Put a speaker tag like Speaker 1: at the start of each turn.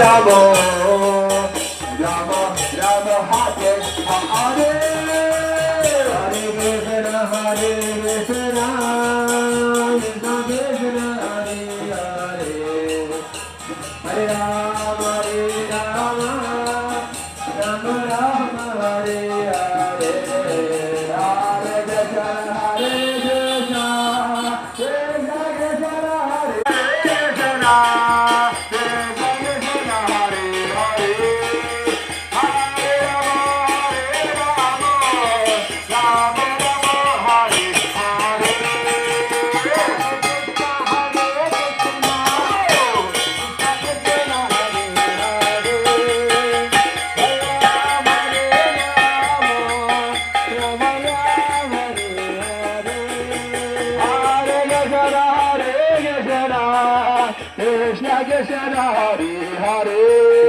Speaker 1: Rama Rama Rama Hare Hare Hare Krishna Hare Krishna Krishna Krishna Hare Hare Hare Rama Rama Rama Hare Hare Hare Krishna Hare Krishna Krishna Krishna Hare Krishna Krishna Krishna Hare Hare